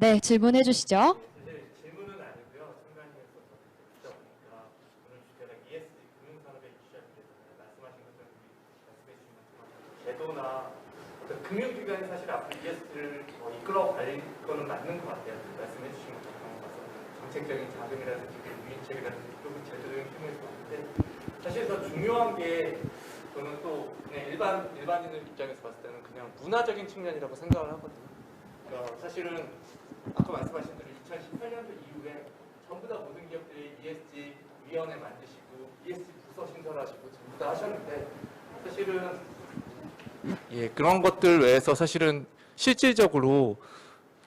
네, 질문해 주시죠. 사실 질문은 아니고요. 순간이어서 듣다 보니까 오늘 주제가 ESG 금융산업의 이슈에 대해서 말씀하신 것처럼 말씀해 주신 것처럼 제도나 어떤 금융기관이 사실 앞으로 ESG를 이끌어갈 거는 맞는 것 같아요. 말씀해 주신 것처럼 정책적인 자금이라든지 유인책이라든지 또는 제도적인 측면에서 봤는데 사실 더 중요한 게 저는 또 그냥 일반인의 입장에서 봤을 때는 그냥 문화적인 측면이라고 생각을 하거든요. 그러니까 사실은 아까 말씀하신 대로 2018년도 이후에 전부 다 모든 기업들이 ESG 위원회 만드시고 ESG 부서 신설하시고 전부 다 하셨는데 사실은 그런 것들 외에서 사실은 실질적으로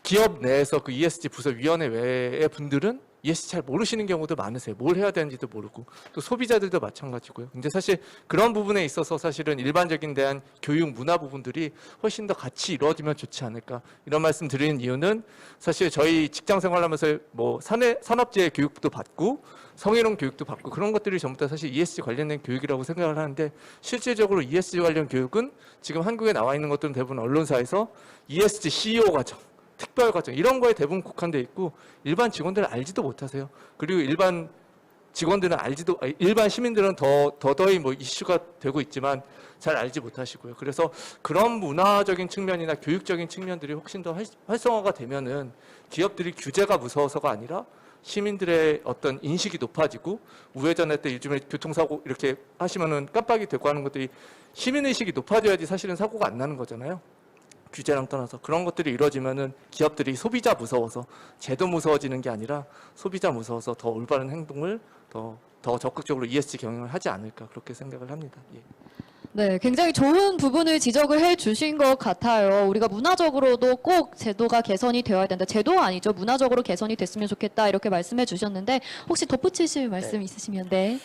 기업 내에서 그 ESG 부서 위원회 외의 분들은 ESG 잘 모르시는 경우도 많으세요. 뭘 해야 되는지도 모르고 또 소비자들도 마찬가지고요. 근데 사실 그런 부분에 있어서 사실은 일반적인 대한 교육 문화 부분들이 훨씬 더 같이 이루어지면 좋지 않을까 이런 말씀 드리는 이유는 사실 저희 직장 생활하면서 뭐 산업재해 교육도 받고 성희롱 교육도 받고 그런 것들이 전부 다 사실 ESG 관련된 교육이라고 생각을 하는데 실질적으로 ESG 관련 교육은 지금 한국에 나와 있는 것들은 대부분 언론사에서 ESG CEO 과정 특별 과정 이런 거에 대부분 국한돼 있고 일반 직원들은 알지도 못하세요. 그리고 일반 직원들은 일반 시민들은 더더이 뭐 이슈가 되고 있지만 잘 알지 못하시고요. 그래서 그런 문화적인 측면이나 교육적인 측면들이 훨씬 더 활성화가 되면은 기업들이 규제가 무서워서가 아니라 시민들의 어떤 인식이 높아지고 우회전할 때 요즘에 교통사고 이렇게 하시면은 깜빡이 되고 하는 것들이 시민의식이 높아져야지 사실은 사고가 안 나는 거잖아요. 규제랑 떠나서 그런 것들이 이루어지면은 기업들이 소비자 무서워서 제도 무서워지는 게 아니라 소비자 무서워서 더 올바른 행동을 더 적극적으로 ESG 경영을 하지 않을까 그렇게 생각을 합니다. 예. 네, 굉장히 좋은 부분을 지적을 해 주신 것 같아요. 우리가 문화적으로도 꼭 제도가 개선이 되어야 된다. 제도가 아니죠. 문화적으로 개선이 됐으면 좋겠다. 이렇게 말씀해 주셨는데 혹시 덧붙이실 말씀 있으시면 네.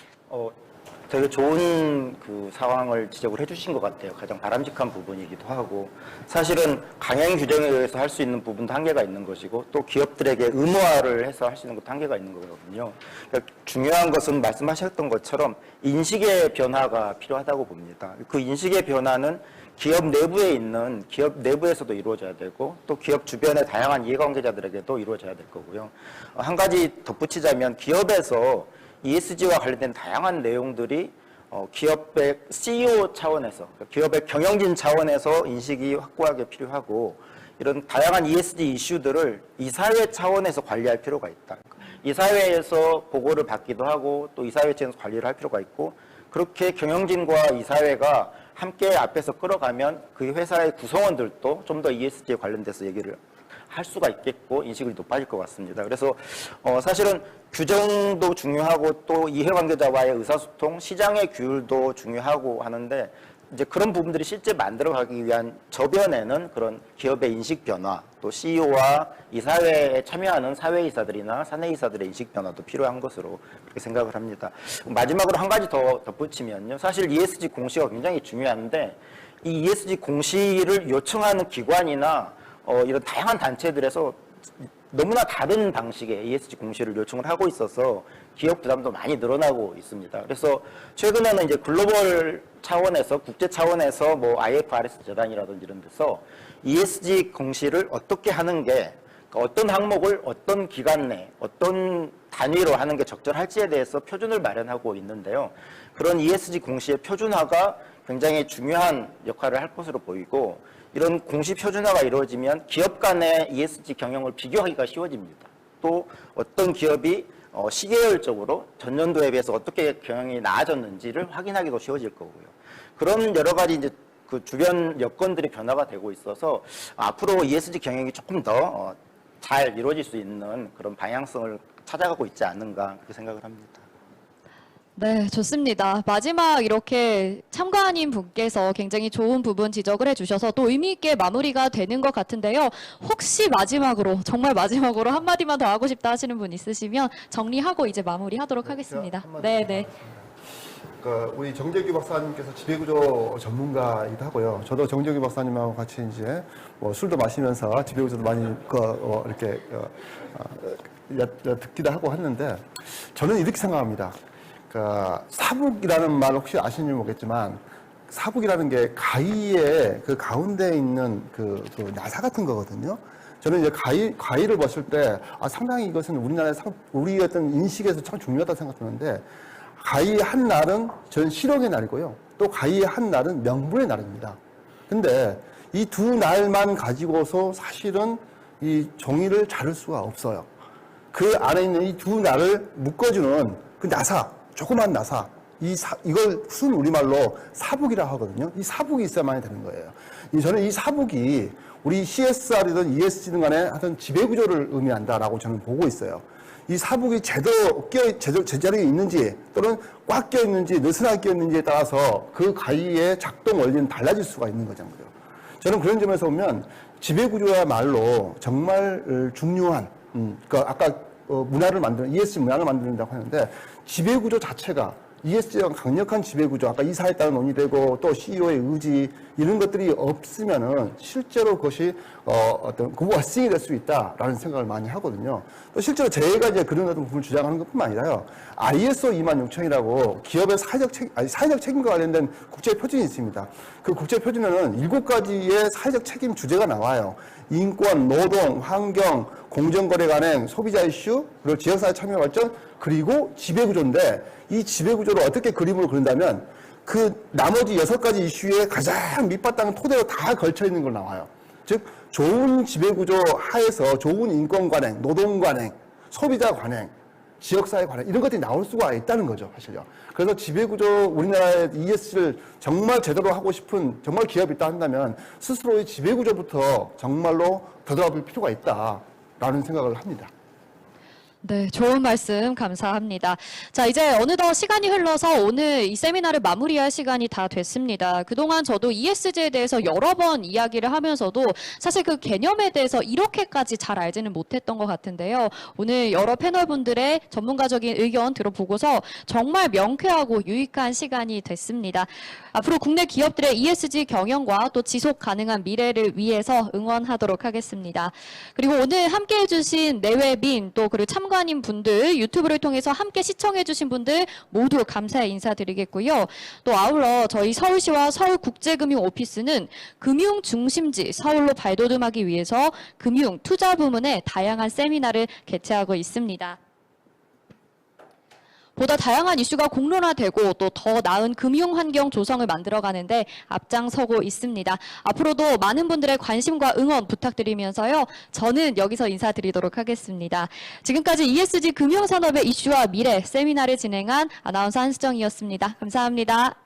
되게 좋은 그 상황을 지적을 해주신 것 같아요. 가장 바람직한 부분이기도 하고 사실은 강행 규정에 의해서 할 수 있는 부분도 한계가 있는 것이고 또 기업들에게 의무화를 해서 할 수 있는 것도 한계가 있는 거거든요. 그러니까 중요한 것은 말씀하셨던 것처럼 인식의 변화가 필요하다고 봅니다. 그 인식의 변화는 기업 내부에 있는 기업 내부에서도 이루어져야 되고 또 기업 주변의 다양한 이해관계자들에게도 이루어져야 될 거고요. 한 가지 덧붙이자면 기업에서 ESG와 관련된 다양한 내용들이 기업의 CEO 차원에서, 기업의 경영진 차원에서 인식이 확고하게 필요하고 이런 다양한 ESG 이슈들을 이사회 차원에서 관리할 필요가 있다. 이사회에서 보고를 받기도 하고 또 이사회 차원에서 관리를 할 필요가 있고 그렇게 경영진과 이사회가 함께 앞에서 끌어가면 그 회사의 구성원들도 좀 더 ESG에 관련돼서 얘기를 할 수가 있겠고 인식이 높아질 것 같습니다. 그래서 사실은 규정도 중요하고 또 이해관계자와의 의사소통, 시장의 규율도 중요하고 하는데 이제 그런 부분들이 실제 만들어가기 위한 저변에는 그런 기업의 인식 변화, 또 CEO와 이사회에 참여하는 사회이사들이나 사내이사들의 인식 변화도 필요한 것으로 그렇게 생각을 합니다. 마지막으로 한 가지 더 덧붙이면요. 사실 ESG 공시가 굉장히 중요한데 이 ESG 공시를 요청하는 기관이나 이런 다양한 단체들에서 너무나 다른 방식의 ESG 공시를 요청을 하고 있어서 기업 부담도 많이 늘어나고 있습니다. 그래서 최근에는 이제 글로벌 차원에서 국제 차원에서 뭐 IFRS 재단이라든지 이런 데서 ESG 공시를 어떻게 하는 게 그러니까 어떤 항목을 어떤 기간 내 어떤 단위로 하는 게 적절할지에 대해서 표준을 마련하고 있는데요. 그런 ESG 공시의 표준화가 굉장히 중요한 역할을 할 것으로 보이고 이런 공시 표준화가 이루어지면 기업 간의 ESG 경영을 비교하기가 쉬워집니다. 또 어떤 기업이 시계열적으로 전년도에 비해서 어떻게 경영이 나아졌는지를 확인하기도 쉬워질 거고요. 그런 여러 가지 이제 그 주변 여건들이 변화가 되고 있어서 앞으로 ESG 경영이 조금 더 잘 이루어질 수 있는 그런 방향성을 찾아가고 있지 않는가 그렇게 생각을 합니다. 네, 좋습니다. 마지막 이렇게 참가하신 분께서 굉장히 좋은 부분 지적을 해주셔서 또 의미 있게 마무리가 되는 것 같은데요. 혹시 마지막으로, 정말 마지막으로 한마디만 더 하고 싶다 하시는 분 있으시면 정리하고 이제 마무리하도록 하겠습니다. 네, 네. 우리 정재규 박사님께서 지배구조 전문가이기도 하고요. 저도 정재규 박사님하고 같이 이제 뭐 술도 마시면서 지배구조도 많이 이렇게 듣기도 하고 했는데 저는 이렇게 생각합니다. 사북이라는 말 혹시 아시는지 모르겠지만 사북이라는 게 가위의 그 가운데 있는 그 나사 같은 거거든요. 저는 이제 가위를 봤을 때 상당히 이것은 우리 어떤 인식에서 참 중요하다고 생각하는데 가위의 한 날은 저는 실용의 날이고요. 또 가위의 한 날은 명분의 날입니다. 근데 이 두 날만 가지고서 사실은 이 종이를 자를 수가 없어요. 그 안에 있는 이 두 날을 묶어주는 그 나사, 조그만 나사, 이걸 순 우리말로 사북이라 하거든요. 이 사북이 있어야만 되는 거예요. 저는 이 사북이 우리 CSR이든 ESG든 간에 하여튼 지배구조를 의미한다라고 저는 보고 있어요. 이 사북이 제자리에 있는지 또는 꽉 껴 있는지 느슨하게 껴 있는지에 따라서 그 가위의 작동 원리는 달라질 수가 있는 거잖아요. 저는 그런 점에서 보면 지배구조야말로 정말 중요한, 그러니까 아까 ESG 문화를 만든다고 하는데 지배구조 자체가 ESG가 강력한 지배구조, 아까 이사에 따라 논의되고 또 CEO의 의지 이런 것들이 없으면은 실제로 그것이 어떤 워싱이 될 수 있다라는 생각을 많이 하거든요. 또 실제로 제가 이제 그런 어떤 부분을 주장하는 것뿐만 아니라요. ISO 26000이라고 기업의 사회적 책임과 관련된 국제 표준이 있습니다. 그 국제 표준에는 7가지의 사회적 책임 주제가 나와요. 인권, 노동, 환경, 공정거래 관행, 소비자 이슈, 그리고 지역사회 참여 발전, 그리고 지배구조인데 이 지배구조를 어떻게 그림으로 그린다면 그 나머지 6가지 이슈의 가장 밑바탕 토대로 다 걸쳐 있는 걸 나와요. 즉 좋은 지배구조 하에서 좋은 인권 관행, 노동 관행, 소비자 관행, 지역사회 관행 이런 것들이 나올 수가 있다는 거죠, 사실요. 그래서 지배구조 우리나라의 ESG를 정말 제대로 하고 싶은 정말 기업이 있다 한다면 스스로의 지배구조부터 정말로 되돌아볼 필요가 있다라는 생각을 합니다. 네, 좋은 말씀 감사합니다. 자, 이제 어느덧 시간이 흘러서 오늘 이 세미나를 마무리할 시간이 다 됐습니다. 그동안 저도 ESG에 대해서 여러 번 이야기를 하면서도 사실 그 개념에 대해서 이렇게까지 잘 알지는 못했던 것 같은데요. 오늘 여러 패널분들의 전문가적인 의견 들어보고서 정말 명쾌하고 유익한 시간이 됐습니다. 앞으로 국내 기업들의 ESG 경영과 또 지속 가능한 미래를 위해서 응원하도록 하겠습니다. 그리고 오늘 함께 해주신 내외빈 또 그리고 참관인 분들 유튜브를 통해서 함께 시청해주신 분들 모두 감사의 인사드리겠고요. 또 아울러 저희 서울시와 서울국제금융오피스는 금융 중심지 서울로 발돋움하기 위해서 금융 투자 부문의 다양한 세미나를 개최하고 있습니다. 보다 다양한 이슈가 공론화되고 또 더 나은 금융 환경 조성을 만들어가는데 앞장서고 있습니다. 앞으로도 많은 분들의 관심과 응원 부탁드리면서요. 저는 여기서 인사드리도록 하겠습니다. 지금까지 ESG 금융산업의 이슈와 미래 세미나를 진행한 아나운서 한수정이었습니다. 감사합니다.